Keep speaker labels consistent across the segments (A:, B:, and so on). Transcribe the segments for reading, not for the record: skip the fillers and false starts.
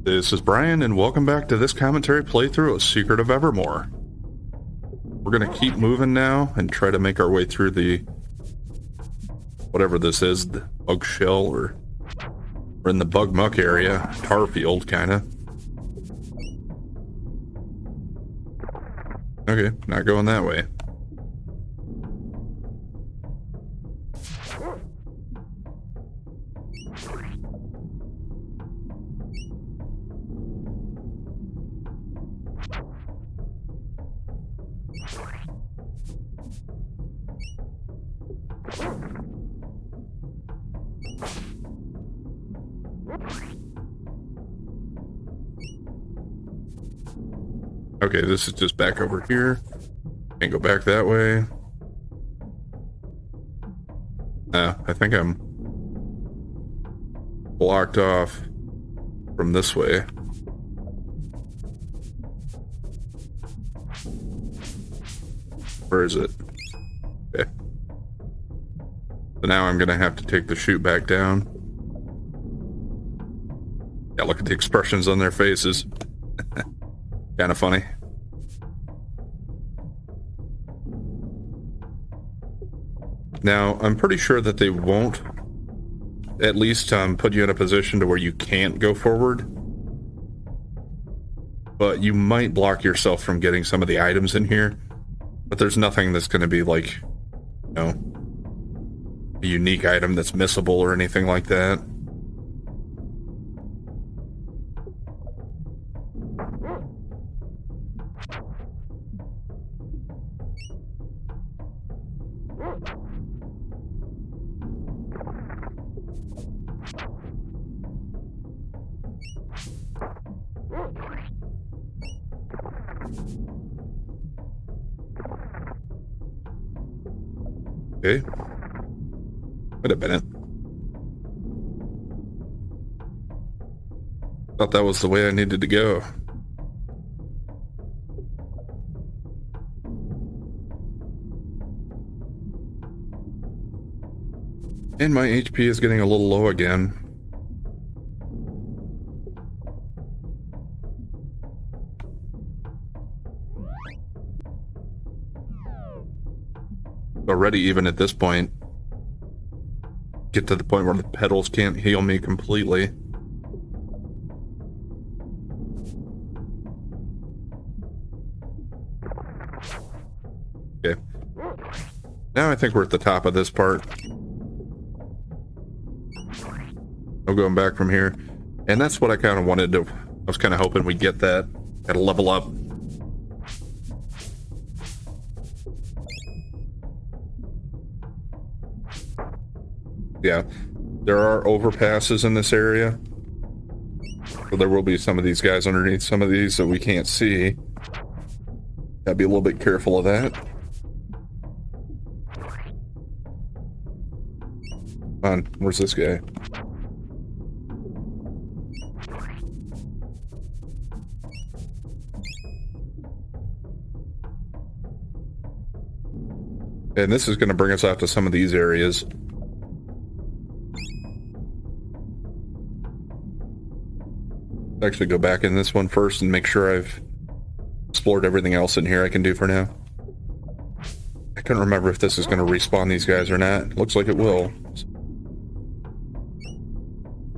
A: This is Brian, and welcome back to this commentary playthrough of Secret of Evermore. We're going to keep moving now and try to make our way through the... whatever this is, the bug shell, or... we're in the bug muck area, tar field, kinda. Okay, not going that way. Okay, this is just back over here. Can't go back that way. I think I'm blocked off from this way. Where is it? Okay. So now I'm gonna have to take the chute back down. Yeah, look at the expressions on their faces. Kind of funny. Now, I'm pretty sure that they won't at least put you in a position to where you can't go forward. But you might block yourself from getting some of the items in here. But there's nothing that's going to be like, you know, a unique item that's missable or anything like that. Okay. Wait a minute. Thought that was the way I needed to go. And my HP is getting a little low again. Already, even at this point, get to the point where the petals can't heal me completely. Okay. Now I think we're at the top of this part. No going back from here. And that's what I kind of wanted to... I was kind of hoping we'd get that. Gotta level up. Yeah, there are overpasses in this area. So there will be some of these guys underneath some of these that we can't see. Gotta be a little bit careful of that. Come on, where's this guy? And this is going to bring us out to some of these areas. Actually go back in this one first and make sure I've explored everything else in here I can do for now. I couldn't remember if this is going to respawn these guys or not. Looks like it will.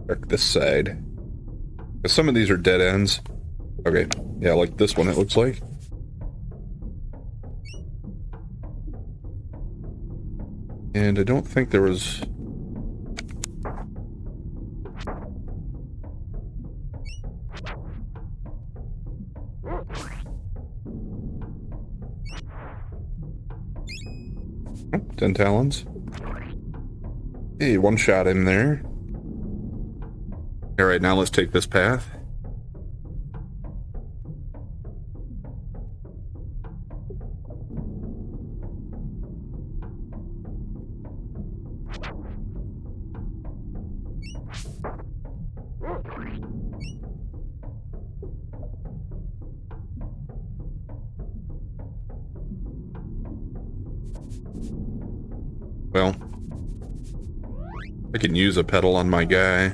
A: Check this side. Because some of these are dead ends. Okay, yeah, like this one it looks like. And I don't think there was... Oh, 10 talons. Hey, one shot in there. Alright, now let's take this path. Well, I can use a pedal on my guy.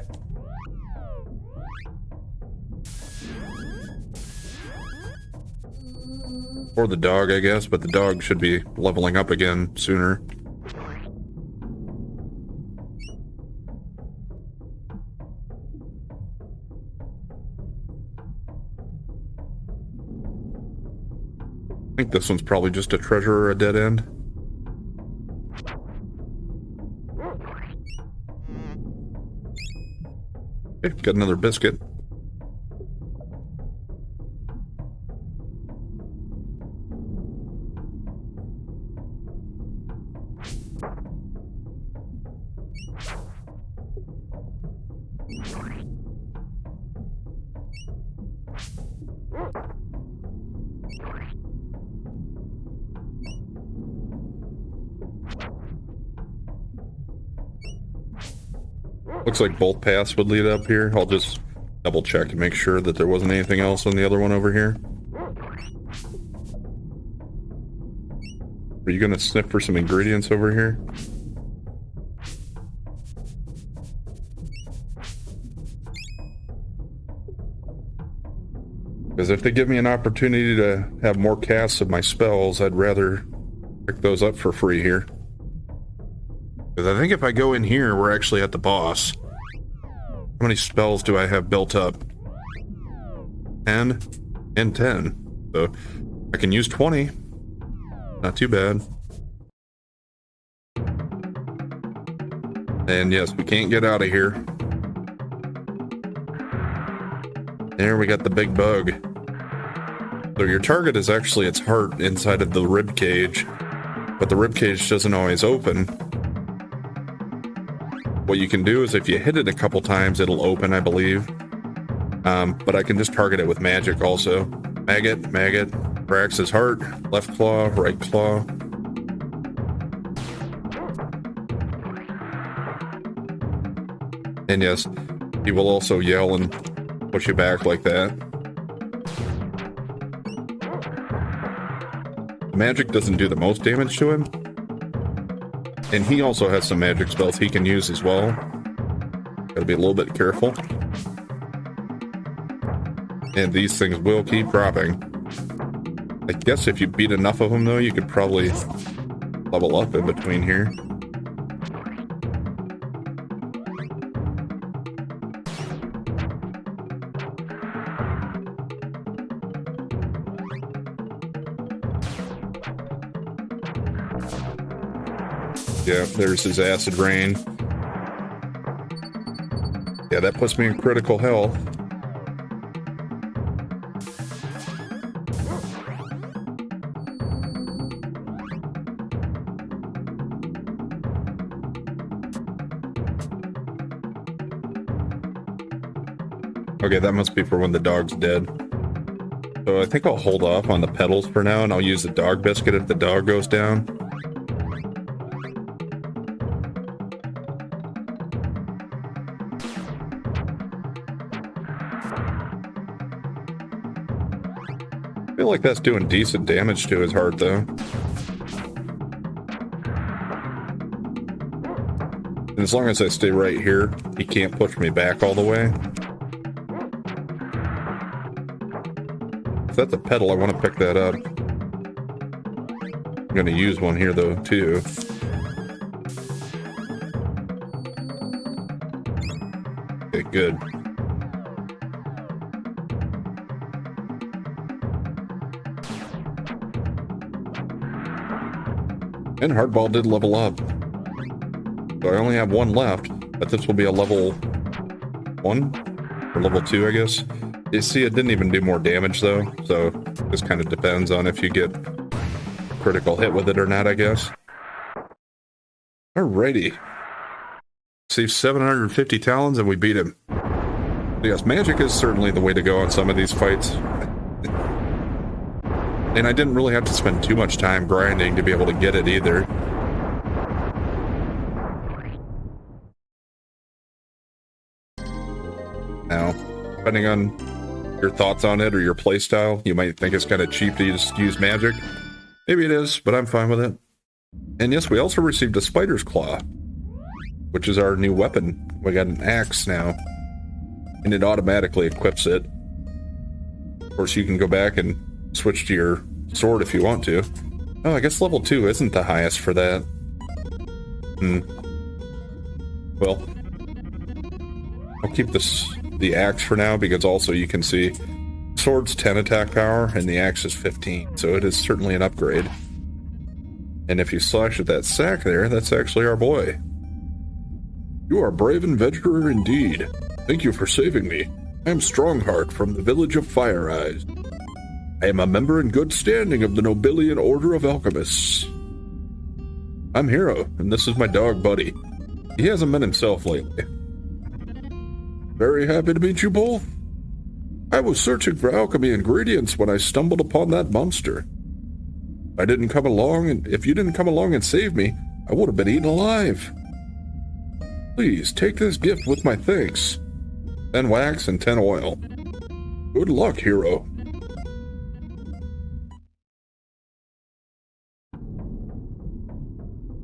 A: Or the dog, I guess, but the dog should be leveling up again sooner. I think this one's probably just a treasure or a dead end. Okay, got another biscuit. Looks like both paths would lead up here. I'll just double check and make sure that there wasn't anything else on the other one over here. Are you gonna sniff for some ingredients over here? Because if they give me an opportunity to have more casts of my spells, I'd rather pick those up for free here. Because I think if I go in here, we're actually at the boss. How many spells do I have built up? 10 and 10. So I can use 20. Not too bad. And yes, we can't get out of here. There we got the big bug. So your target is actually its heart inside of the rib cage, but the rib cage doesn't always open. What you can do is if you hit it a couple times, it'll open, I believe. But I can just target it with magic also. Maggot, Thraxx's heart, left claw, right claw. And yes, he will also yell and push you back like that. Magic doesn't do the most damage to him. And he also has some magic spells he can use as well. Gotta be a little bit careful. And these things will keep dropping. I guess if you beat enough of them though, you could probably level up in between here. Yeah, there's his acid rain. Yeah, that puts me in critical health. Okay, that must be for when the dog's dead. So I think I'll hold off on the petals for now, and I'll use the dog biscuit if the dog goes down. I feel like that's doing decent damage to his heart, though. And as long as I stay right here, he can't push me back all the way. If that's a petal, I want to pick that up. I'm going to use one here, though, too. Okay, good. And Hardball did level up. So I only have one left, but this will be a level 1? Or level 2, I guess. You see, it didn't even do more damage, though. So this kind of depends on if you get a critical hit with it or not, I guess. Alrighty. Saved 750 talons and we beat him. So yes, magic is certainly the way to go on some of these fights. And I didn't really have to spend too much time grinding to be able to get it either. Now, depending on your thoughts on it or your playstyle, you might think it's kind of cheap to just use magic. Maybe it is, but I'm fine with it. And yes, we also received a spider's claw, which is our new weapon. We got an axe now, and it automatically equips it. Of course, you can go back and switch to your sword if you want to. Oh, I guess level 2 isn't the highest for that. Well, I'll keep the axe for now, because also you can see sword's 10 attack power and the axe is 15, so it is certainly an upgrade. And if you slash at that sack there, that's actually our boy. You are a brave adventurer indeed. Thank you for saving me. I am Strongheart from the village of Fire Eyes. I am a member in good standing of the Nobilian Order of Alchemists. I'm Hero, and this is my dog, Buddy. He hasn't been himself lately. Very happy to meet you both. I was searching for alchemy ingredients when I stumbled upon that monster. If you didn't come along and save me, I would have been eaten alive. Please take this gift with my thanks. 10 wax and 10 oil. Good luck, Hero.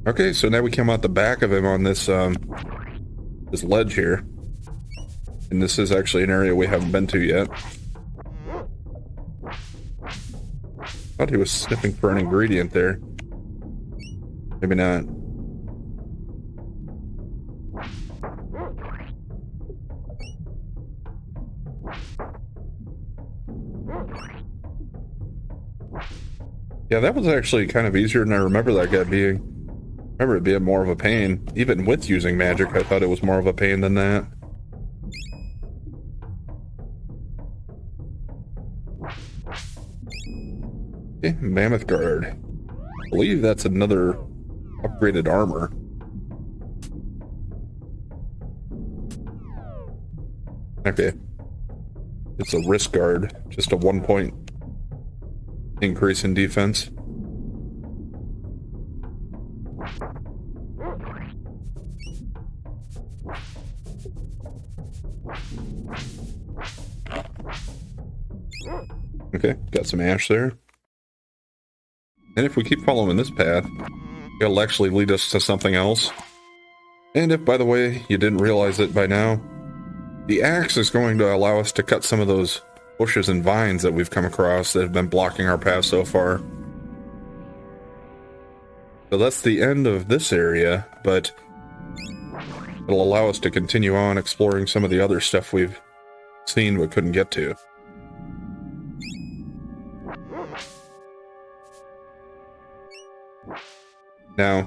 A: Okay, so now we come out the back of him on this this ledge here. And this is actually an area we haven't been to yet. Thought he was sniffing for an ingredient there. Maybe not. Yeah, that was actually kind of easier than I remember that guy being. I remember it being more of a pain. Even with using magic, I thought it was more of a pain than that. Okay, Mammoth Guard. I believe that's another upgraded armor. Okay. It's a wrist guard, just a 1 point increase in defense. Okay, got some ash there. And if we keep following this path, it'll actually lead us to something else. And if, by the way, you didn't realize it by now, the axe is going to allow us to cut some of those bushes and vines that we've come across that have been blocking our path so far. So that's the end of this area, but it'll allow us to continue on exploring some of the other stuff we've seen but couldn't get to. Now,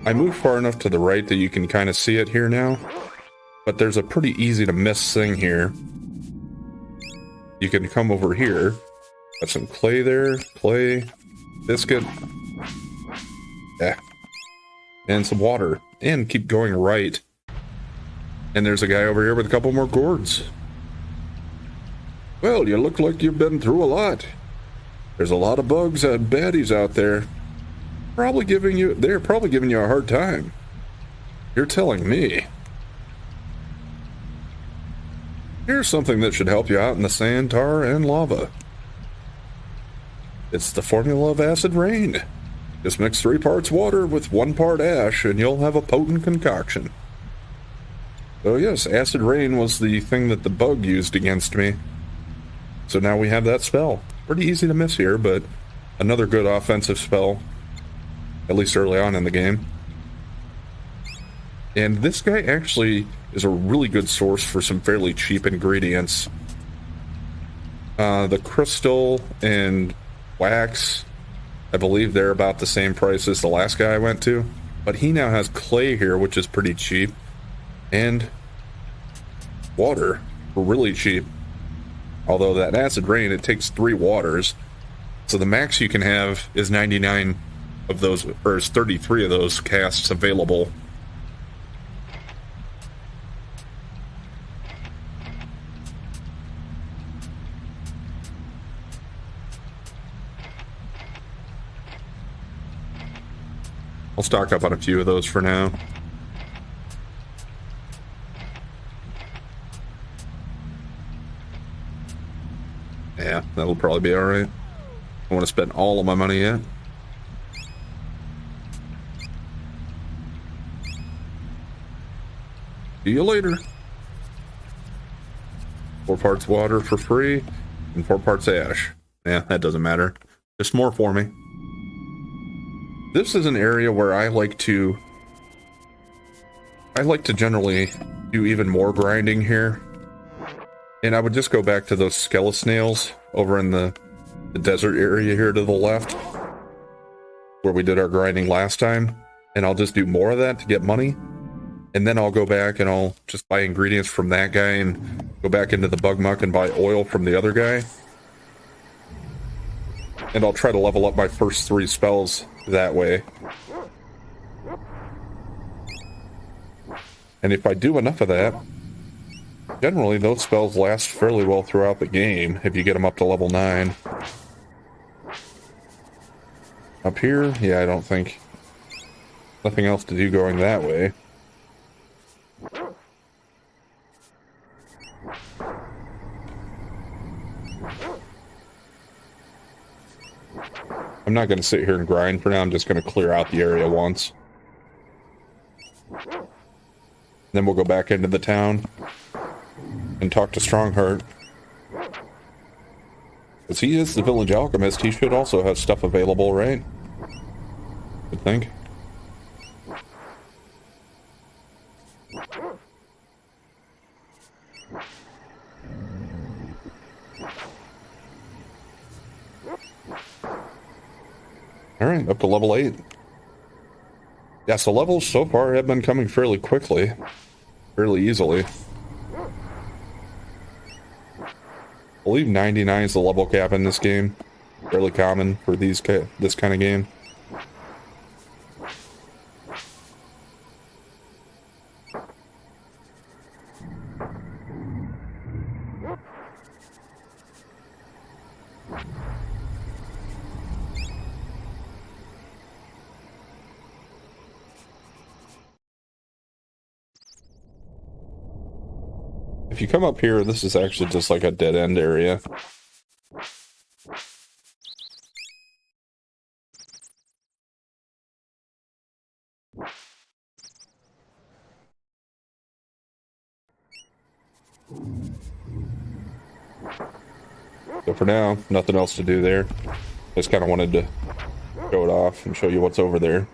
A: I moved far enough to the right that you can kind of see it here now, but there's a pretty easy to miss thing here. You can come over here, got some clay there, clay, biscuit, yeah, and some water, and keep going right. And there's a guy over here with a couple more gourds. Well, you look like you've been through a lot. There's a lot of bugs and baddies out there. They're probably giving you a hard time. You're telling me. Here's something that should help you out in the sand, tar, and lava. It's the formula of acid rain. Just mix 3 parts water with 1 part ash, and you'll have a potent concoction. So yes, acid rain was the thing that the bug used against me. So now we have that spell. Pretty easy to miss here, but another good offensive spell. At least early on in the game. And this guy actually is a really good source for some fairly cheap ingredients. The crystal and wax, I believe they're about the same price as the last guy I went to. But he now has clay here, which is pretty cheap. And water, really cheap. Although that acid rain, it takes 3 waters. So the max you can have is 99 of those, or is 33 of those casts available. I'll stock up on a few of those for now. Yeah, that'll probably be alright. I want to spend all of my money yet. See you later. 4 parts water for free and 4 parts ash. Yeah, that doesn't matter. There's more for me. This is an area where I like to generally do even more grinding here. And I would just go back to those skeletons over in the desert area here to the left, where we did our grinding last time. And I'll just do more of that to get money. And then I'll go back and I'll just buy ingredients from that guy and go back into the bug muck and buy oil from the other guy. And I'll try to level up my first 3 spells that way. And if I do enough of that, generally those spells last fairly well throughout the game if you get them up to level 9. Up here, yeah, I don't think... Nothing else to do going that way. I'm not going to sit here and grind for now. I'm just going to clear out the area once. Then we'll go back into the town and talk to Strongheart. Because he is the village alchemist, he should also have stuff available, right? I think. Alright, up to level 8. Yeah, so levels so far have been coming fairly quickly. Fairly easily. I believe 99 is the level cap in this game. Fairly common for this kind of game. If you come up here, this is actually just like a dead-end area. So for now, nothing else to do there. Just kind of wanted to show it off and show you what's over there.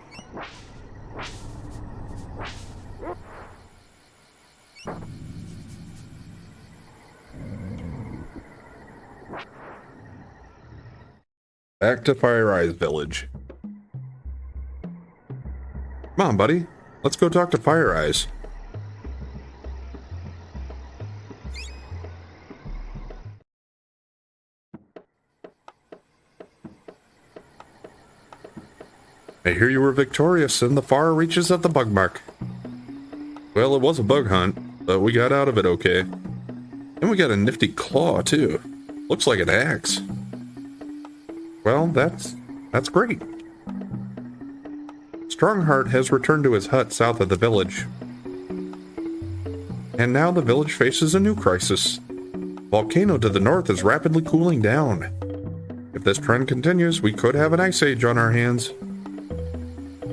A: Back to Fire Eyes Village. Come on, buddy. Let's go talk to Fire Eyes. I hear you were victorious in the far reaches of the bug mark. Well, it was a bug hunt, but we got out of it okay. And we got a nifty claw, too. Looks like an axe. Well, that's great. Strongheart has returned to his hut south of the village. And now the village faces a new crisis. Volcano to the north is rapidly cooling down. If this trend continues, we could have an ice age on our hands.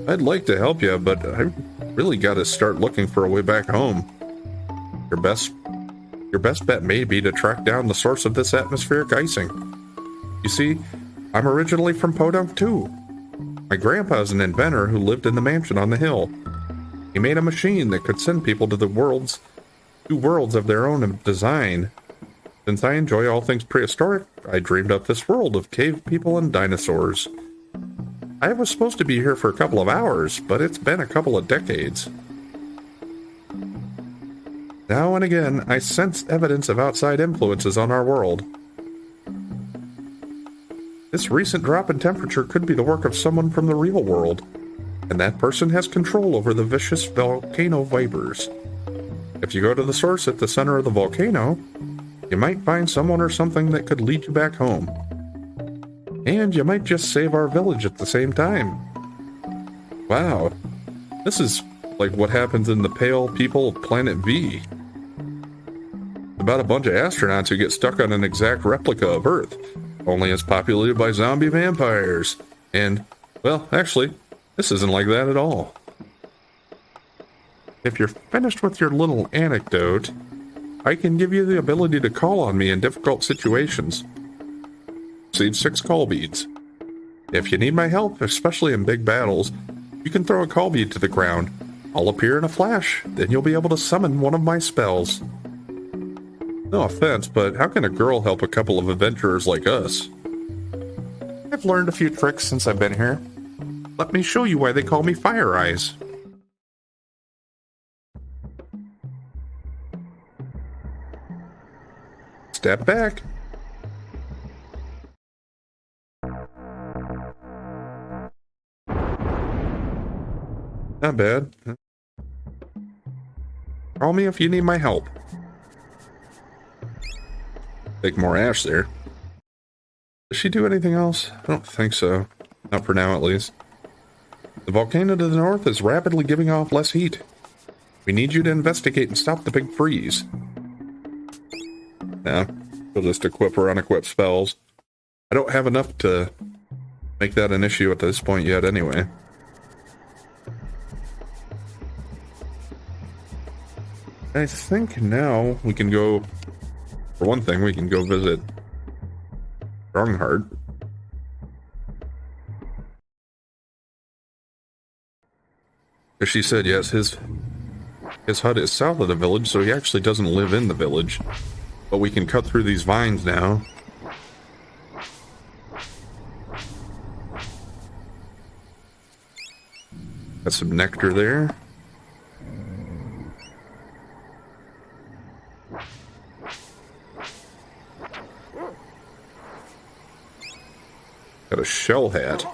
A: I'd like to help you, but I really gotta start looking for a way back home. Your best bet may be to track down the source of this atmospheric icing. You see, I'm originally from Podunk too. My grandpa's an inventor who lived in the mansion on the hill. He made a machine that could send people to two worlds of their own design. Since I enjoy all things prehistoric, I dreamed up this world of cave people and dinosaurs. I was supposed to be here for a couple of hours, but it's been a couple of decades. Now and again, I sense evidence of outside influences on our world. This recent drop in temperature could be the work of someone from the real world, and that person has control over the vicious volcano vapors. If you go to the source at the center of the volcano, you might find someone or something that could lead you back home. And you might just save our village at the same time. Wow, this is like what happens in the Pale People of Planet V. About a bunch of astronauts who get stuck on an exact replica of Earth, only it's populated by zombie vampires. And, well, actually, this isn't like that at all. If you're finished with your little anecdote, I can give you the ability to call on me in difficult situations. Receive 6 call beads. If you need my help, especially in big battles, you can throw a call bead to the ground. I'll appear in a flash, then you'll be able to summon one of my spells. No offense, but how can a girl help a couple of adventurers like us? I've learned a few tricks since I've been here. Let me show you why they call me Fire Eyes. Step back. Not bad. Call me if you need my help. Take more ash there. Does she do anything else? I don't think so. Not for now, at least. The volcano to the north is rapidly giving off less heat. We need you to investigate and stop the big freeze. Nah, we'll just equip or unequip spells. I don't have enough to make that an issue at this point yet anyway. I think now we can go, for one thing, we can go visit Strongheart. As she said, yes, his hut is south of the village, so he actually doesn't live in the village. But we can cut through these vines now. Got some nectar there. Got a shell hat.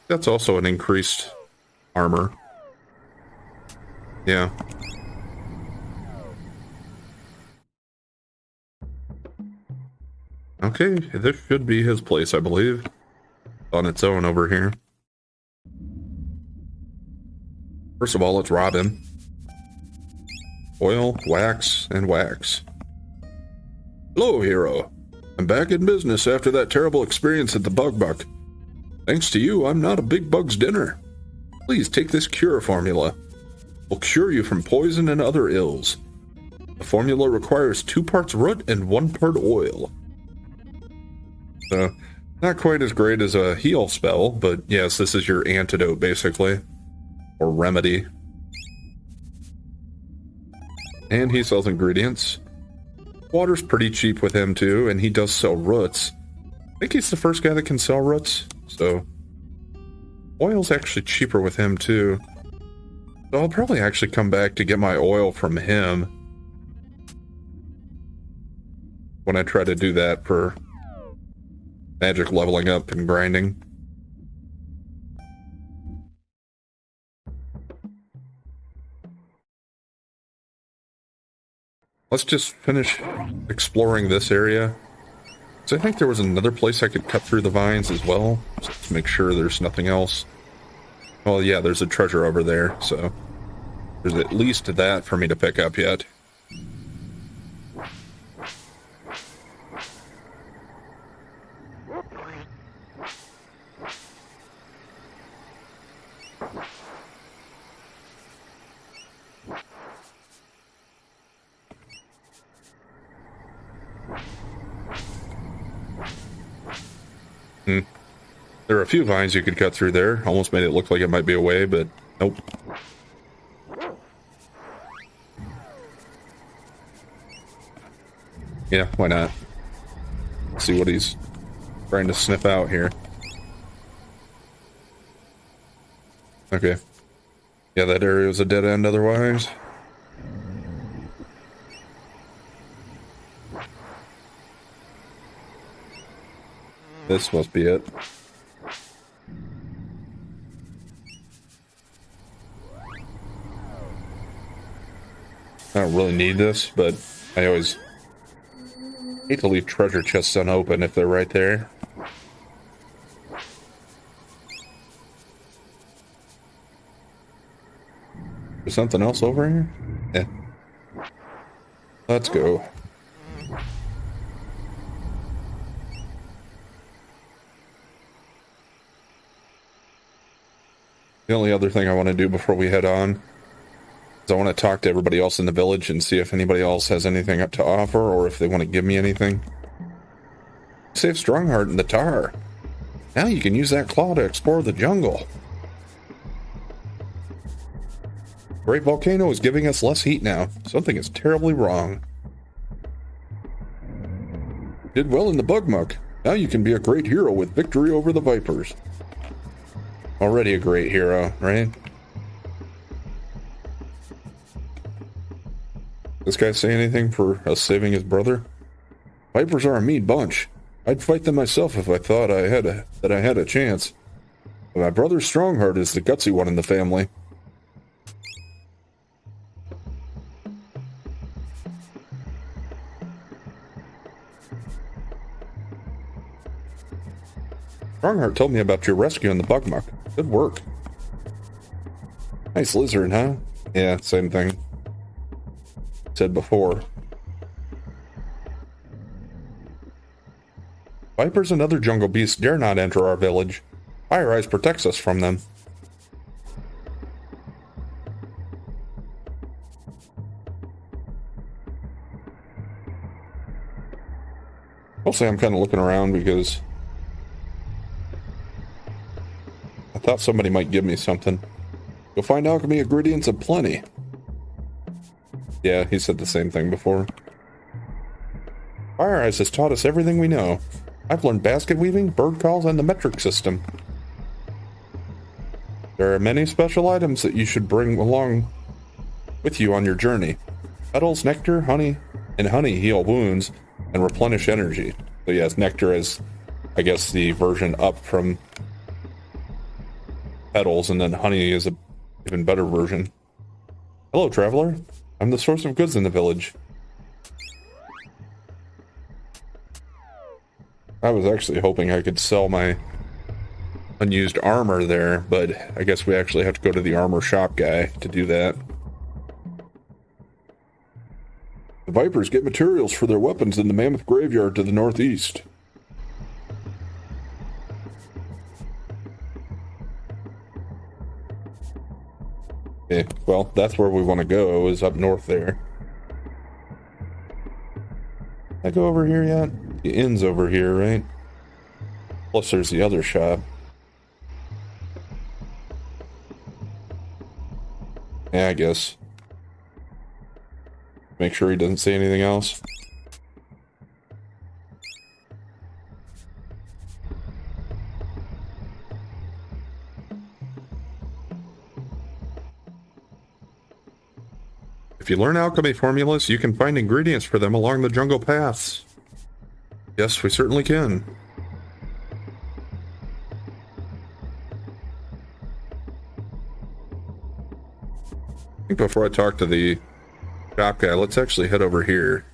A: That's also an increased armor. Yeah. Okay, this should be his place, I believe. On its own over here. First of all, let's rob him. Oil, wax, and wax. Hello, hero. I'm back in business after that terrible experience at the Bug Buck. Thanks to you, I'm not a big bug's dinner. Please take this cure formula. Will cure you from poison and other ills. The formula requires 2 parts root and 1 part oil. So, not quite as great as a heal spell, but yes, this is your antidote, basically. Or remedy. And he sells ingredients. Water's pretty cheap with him, too, and he does sell roots. I think he's the first guy that can sell roots, so... Oil's actually cheaper with him, too. So I'll probably actually come back to get my oil from him when I try to do that for magic leveling up and grinding. Let's just finish exploring this area. So I think there was another place I could cut through the vines as well. So let's make sure there's nothing else. Well, yeah, there's a treasure over there, so there's at least that for me to pick up yet. There are a few vines you could cut through there. Almost made it look like it might be a way, but nope. Yeah, why not? Let's see what he's trying to sniff out here. Okay. Yeah, that area was a dead end otherwise. This must be it. I don't really need this, but I always hate to leave treasure chests unopened if they're right there. There's something else over here? Yeah. Let's go. The only other thing I want to do before we head on is I want to talk to everybody else in the village and see if anybody else has anything up to offer or if they want to give me anything. Save Strongheart and the tar. Now you can use that claw to explore the jungle. Great Volcano is giving us less heat now. Something is terribly wrong. Did well in the bug muck. Now you can be a great hero with victory over the Vipers. Already a great hero, right? This guy say anything for us saving his brother? Vipers are a mean bunch. I'd fight them myself if I thought I had a chance. But my brother Strongheart is the gutsy one in the family. Strongheart told me about your rescue in the bug muck. Good work. Nice lizard, huh? Yeah, same thing. Said before. Vipers and other jungle beasts dare not enter our village. Fire Eyes protects us from them. Mostly I'm kind of looking around because I thought somebody might give me something. You'll find alchemy ingredients aplenty. Yeah, he said the same thing before. Fire Eyes has taught us everything we know. I've learned basket weaving, bird calls, and the metric system. There are many special items that you should bring along with you on your journey. Petals, nectar, honey, and honey heal wounds and replenish energy. So yes, nectar is, I guess, the version up from petals, and then honey is a even better version. Hello, traveler. I'm the source of goods in the village. I was actually hoping I could sell my unused armor there, but I guess we actually have to go to the armor shop guy to do that. The Vipers get materials for their weapons in the Mammoth Graveyard to the northeast. Okay, well, that's where we want to go, is up north there. Can I go over here yet? The inn's over here, right? Plus there's the other shop. Yeah, I guess. Make sure he doesn't say anything else. If you learn alchemy formulas, you can find ingredients for them along the jungle paths. Yes, we certainly can. I think before I talk to the shop guy, let's actually head over here.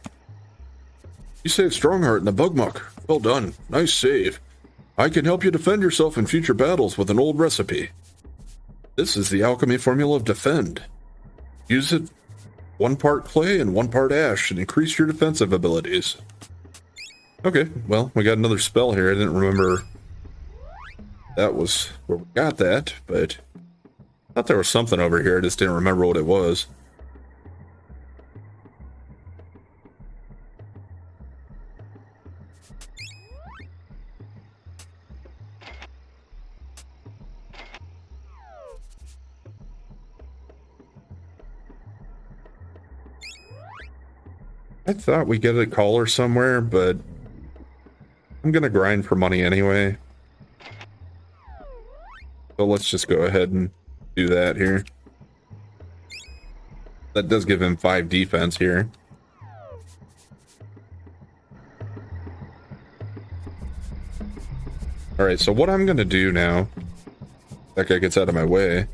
A: You saved Strongheart in the bug muck. Well done. Nice save. I can help you defend yourself in future battles with an old recipe. This is the alchemy formula of defend. Use it 1 part clay and 1 part ash and increase your defensive abilities. Okay, well, we got another spell here. I didn't remember that was where we got that, but I thought there was something over here. I just didn't remember what it was. I thought we get a collar somewhere, but I'm gonna grind for money anyway. So let's just go ahead and do that here. That does give him 5 defense here. Alright, so what I'm gonna do now, that guy gets out of my way,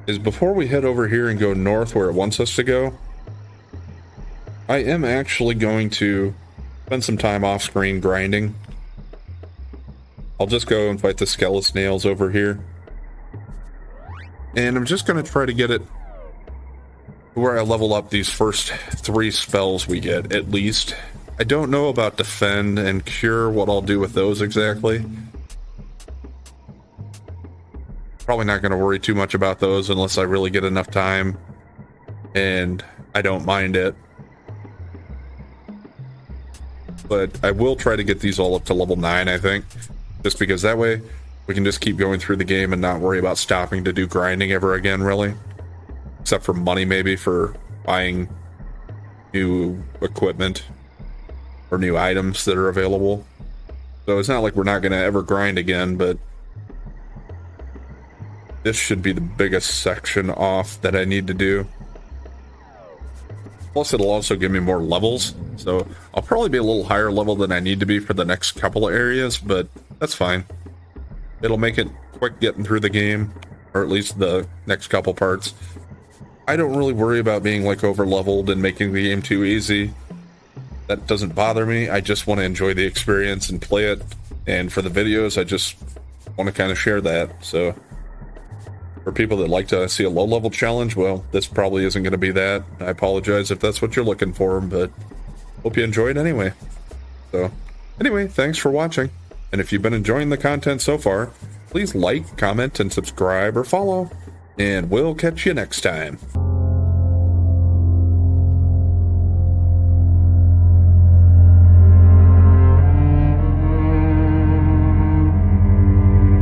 A: is before we head over here and go north where it wants us to go, I am actually going to spend some time off screen grinding. I'll just go and fight the skeleton snails over here. And I'm just going to try to get it where I level up these first 3 spells we get, at least. I don't know about defend and cure, what I'll do with those exactly. Probably not going to worry too much about those unless I really get enough time and I don't mind it. but I will try to get these all up to level 9, I think, just because that way we can just keep going through the game and not worry about stopping to do grinding ever again, really. Except for money, maybe, for buying new equipment or new items that are available. So it's not like we're not going to ever grind again, but this should be the biggest section off that I need to do. Plus, it'll also give me more levels, so I'll probably be a little higher level than I need to be for the next couple of areas, but that's fine. It'll make it quick getting through the game, or at least the next couple parts. I don't really worry about being like over leveled and making the game too easy. That doesn't bother me. I just want to enjoy the experience and play it, and for the videos I just want to kind of share that. So for people that like to see a low level challenge, well, this probably isn't going to be that. I apologize if that's what you're looking for, but hope you enjoy it anyway. So anyway, thanks for watching, and if you've been enjoying the content so far, please like, comment, and subscribe or follow, and we'll catch you next time.